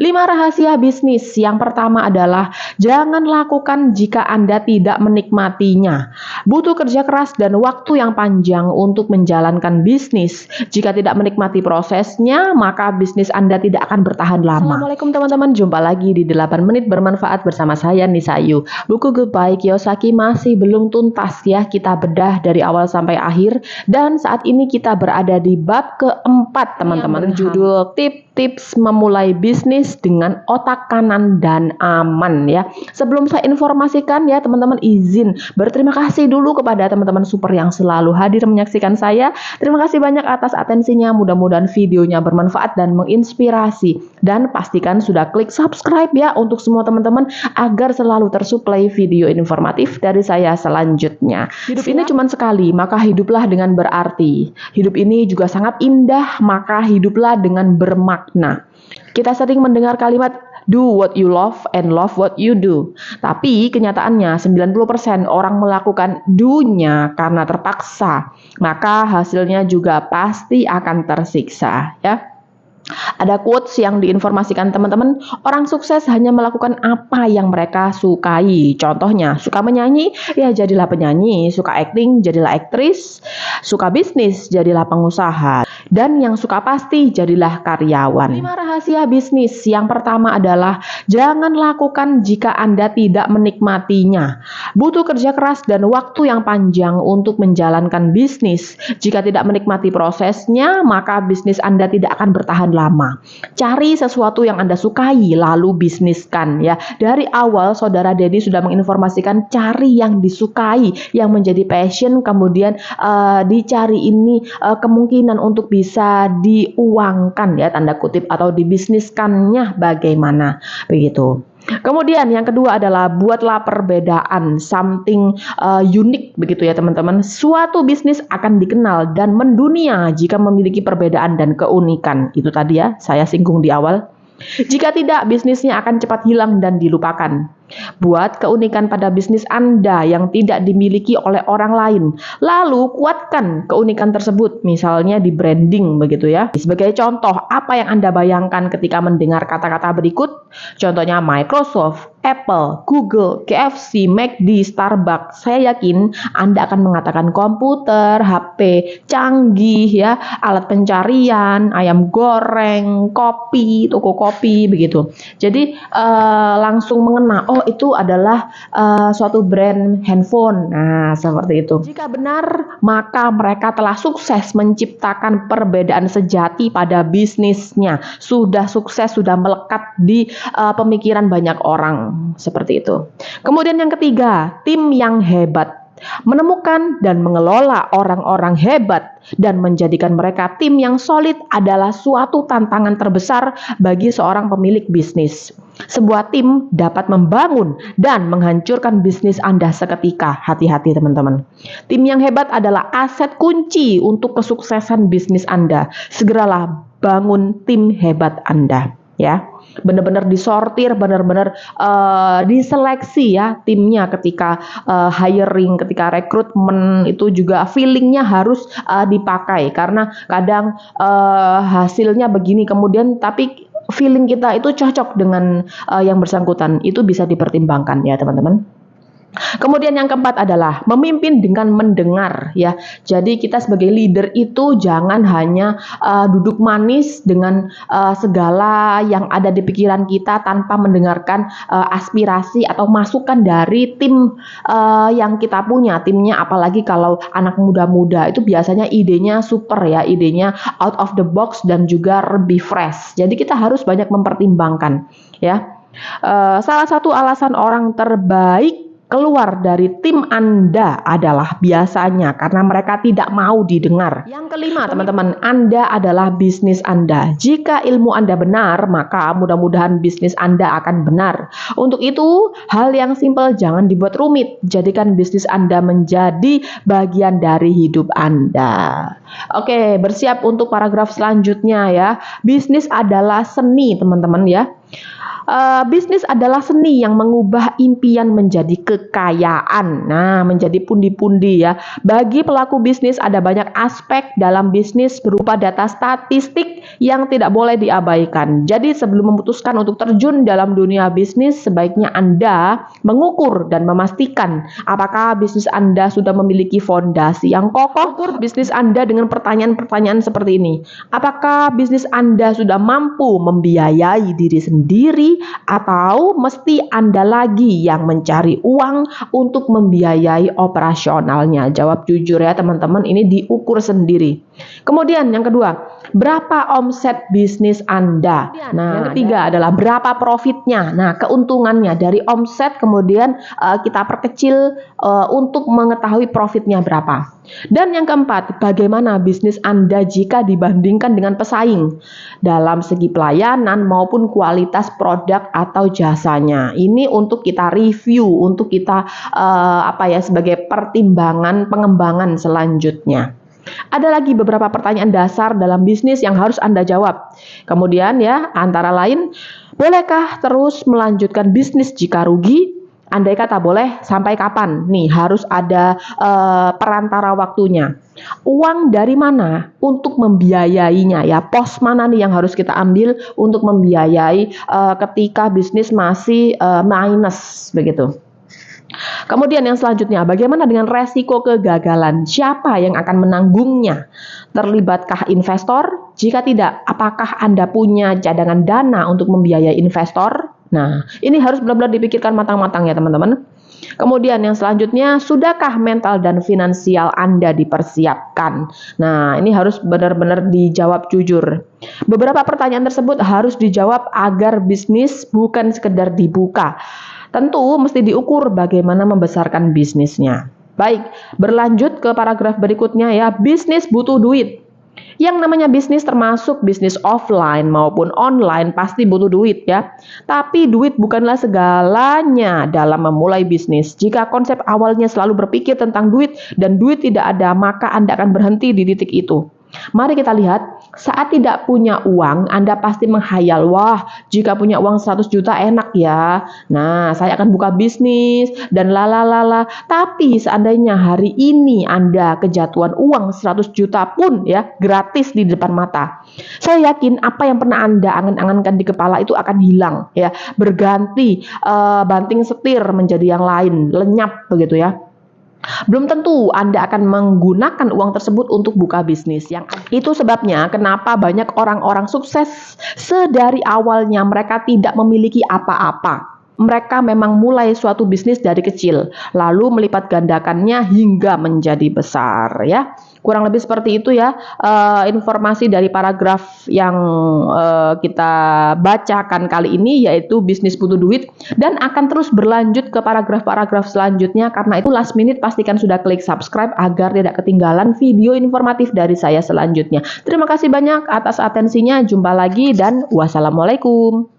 5 rahasia bisnis. Yang pertama adalah jangan lakukan jika Anda tidak menikmatinya. Butuh kerja keras dan waktu yang panjang untuk menjalankan bisnis. Jika tidak menikmati prosesnya, maka bisnis Anda tidak akan bertahan lama. Assalamualaikum teman-teman, jumpa lagi di 8 menit bermanfaat bersama saya Nisa Ayu. Buku Goodbye Kiyosaki masih belum tuntas ya, kita bedah dari awal sampai akhir, dan saat ini kita berada di bab keempat teman-teman, berjudul tips memulai bisnis dengan otak kanan dan aman ya. Sebelum saya informasikan ya teman-teman, izin berterima kasih dulu kepada teman-teman super yang selalu hadir menyaksikan saya. Terima kasih banyak atas atensinya, mudah-mudahan videonya bermanfaat dan menginspirasi. Dan pastikan sudah klik subscribe ya untuk semua teman-teman agar selalu tersuplai video informatif dari saya selanjutnya. Hidup ini cuma sekali, maka hiduplah dengan berarti. Hidup ini juga sangat indah, maka hiduplah dengan bermakna. Kita sering mendengar kalimat do what you love and love what you do. Tapi kenyataannya 90% orang melakukan do-nya karena terpaksa. Maka hasilnya juga pasti akan tersiksa ya. Ada quotes yang diinformasikan teman-teman, orang sukses hanya melakukan apa yang mereka sukai. Contohnya, suka menyanyi, ya jadilah penyanyi. Suka acting, jadilah aktris. Suka bisnis, jadilah pengusaha. Dan yang suka pasti, jadilah karyawan. 5 rahasia bisnis. Yang pertama adalah, jangan lakukan jika Anda tidak menikmatinya. Butuh kerja keras dan waktu yang panjang untuk menjalankan bisnis. Jika tidak menikmati prosesnya, maka bisnis Anda tidak akan bertahan lama. Cari sesuatu yang Anda sukai lalu bisniskan ya. Dari awal saudara Dedi sudah menginformasikan cari yang disukai, yang menjadi passion, kemudian dicari ini kemungkinan untuk bisa diuangkan ya, tanda kutip, atau dibisniskannya bagaimana begitu. Kemudian yang kedua adalah buatlah perbedaan, something unik begitu ya teman-teman. Suatu bisnis akan dikenal dan mendunia jika memiliki perbedaan dan keunikan. Itu tadi ya, saya singgung di awal. Jika tidak, bisnisnya akan cepat hilang dan dilupakan. Buat keunikan pada bisnis Anda yang tidak dimiliki oleh orang lain. Lalu kuatkan keunikan tersebut, misalnya di branding begitu ya. Sebagai contoh, apa yang Anda bayangkan ketika mendengar kata-kata berikut? Contohnya Microsoft, Apple, Google, KFC, McD, Starbucks. Saya yakin Anda akan mengatakan komputer, HP, canggih ya, alat pencarian, ayam goreng, kopi, toko kopi begitu. Jadi langsung mengena, oh itu adalah suatu brand handphone. Nah, seperti itu. Jika benar, maka mereka telah sukses menciptakan perbedaan sejati pada bisnisnya. Sudah sukses, sudah melekat di pemikiran banyak orang. Seperti itu. Kemudian yang ketiga, tim yang hebat. Menemukan dan mengelola orang-orang hebat dan menjadikan mereka tim yang solid adalah suatu tantangan terbesar bagi seorang pemilik bisnis. Sebuah tim dapat membangun dan menghancurkan bisnis Anda seketika. Hati-hati teman-teman. Tim yang hebat adalah aset kunci untuk kesuksesan bisnis Anda. Segeralah bangun tim hebat Anda ya. Benar-benar disortir, benar-benar diseleksi ya timnya ketika hiring, ketika rekrutmen, itu juga feelingnya harus dipakai, karena kadang hasilnya begini kemudian tapi feeling kita itu cocok dengan yang bersangkutan, itu bisa dipertimbangkan ya teman-teman. Kemudian yang keempat adalah memimpin dengan mendengar ya. Jadi kita sebagai leader itu jangan hanya duduk manis dengan segala yang ada di pikiran kita tanpa mendengarkan aspirasi atau masukan dari tim yang kita punya. Timnya apalagi kalau anak muda-muda itu biasanya idenya super ya, idenya out of the box dan juga lebih fresh. Jadi kita harus banyak mempertimbangkan ya. Salah satu alasan orang terbaik keluar dari tim Anda adalah biasanya karena mereka tidak mau didengar. Yang kelima teman-teman, Anda adalah bisnis Anda. Jika ilmu Anda benar, maka mudah-mudahan bisnis Anda akan benar. Untuk itu, hal yang simpel jangan dibuat rumit. Jadikan bisnis Anda menjadi bagian dari hidup Anda. Oke, bersiap untuk paragraf selanjutnya ya. Bisnis adalah seni teman-teman ya. Bisnis adalah seni yang mengubah impian menjadi kekayaan. Nah, menjadi pundi-pundi ya. Bagi pelaku bisnis ada banyak aspek dalam bisnis berupa data statistik yang tidak boleh diabaikan. Jadi sebelum memutuskan untuk terjun dalam dunia bisnis, sebaiknya Anda mengukur dan memastikan apakah bisnis Anda sudah memiliki fondasi yang kokoh. Ukur bisnis Anda dengan pertanyaan-pertanyaan seperti ini. Apakah bisnis Anda sudah mampu membiayai diri sendiri atau mesti Anda lagi yang mencari uang untuk membiayai operasionalnya? Jawab jujur ya teman-teman, ini diukur sendiri. Kemudian yang kedua, berapa omset bisnis Anda? Nah, yang ketiga adalah berapa profitnya. Nah, keuntungannya dari omset kemudian kita perkecil untuk mengetahui profitnya berapa. Dan yang keempat, bagaimana bisnis Anda jika dibandingkan dengan pesaing dalam segi pelayanan maupun kualitas produk atau jasanya. Ini untuk kita review, untuk kita sebagai pertimbangan pengembangan selanjutnya. Ada lagi beberapa pertanyaan dasar dalam bisnis yang harus Anda jawab. Kemudian ya, antara lain, bolehkah terus melanjutkan bisnis jika rugi? Andai kata boleh, sampai kapan? Nih, harus ada perantara waktunya. Uang dari mana untuk membiayainya ya? Pos mana nih yang harus kita ambil untuk membiayai ketika bisnis masih minus begitu. Kemudian yang selanjutnya, bagaimana dengan resiko kegagalan? Siapa yang akan menanggungnya? Terlibatkah investor? Jika tidak, apakah Anda punya cadangan dana untuk membiayai investor? Nah, ini harus benar-benar dipikirkan matang-matang ya teman-teman. Kemudian yang selanjutnya, sudahkah mental dan finansial Anda dipersiapkan? Nah, ini harus benar-benar dijawab jujur. Beberapa pertanyaan tersebut harus dijawab agar bisnis bukan sekedar dibuka. Tentu mesti diukur bagaimana membesarkan bisnisnya. Baik, berlanjut ke paragraf berikutnya ya, bisnis butuh duit. Yang namanya bisnis termasuk bisnis offline maupun online pasti butuh duit ya. Tapi duit bukanlah segalanya dalam memulai bisnis. Jika konsep awalnya selalu berpikir tentang duit dan duit tidak ada, maka Anda akan berhenti di titik itu. Mari kita lihat, saat tidak punya uang, Anda pasti menghayal, wah jika punya uang 100 juta enak ya. Nah, saya akan buka bisnis dan lalalala. Tapi seandainya hari ini Anda kejatuhan uang 100 juta pun ya, gratis di depan mata. Saya yakin apa yang pernah Anda angan-angankan di kepala itu akan hilang ya, berganti banting setir menjadi yang lain, lenyap begitu ya. Belum tentu Anda akan menggunakan uang tersebut untuk buka bisnis. Itu sebabnya kenapa banyak orang-orang sukses sedari awalnya mereka tidak memiliki apa-apa. Mereka memang mulai suatu bisnis dari kecil, lalu melipat gandakannya hingga menjadi besar ya. Kurang lebih seperti itu ya informasi dari paragraf yang kita bacakan kali ini, yaitu bisnis butuh duit, dan akan terus berlanjut ke paragraf-paragraf selanjutnya. Karena itu last minute pastikan sudah klik subscribe agar tidak ketinggalan video informatif dari saya selanjutnya. Terima kasih banyak atas atensinya, jumpa lagi dan wassalamualaikum.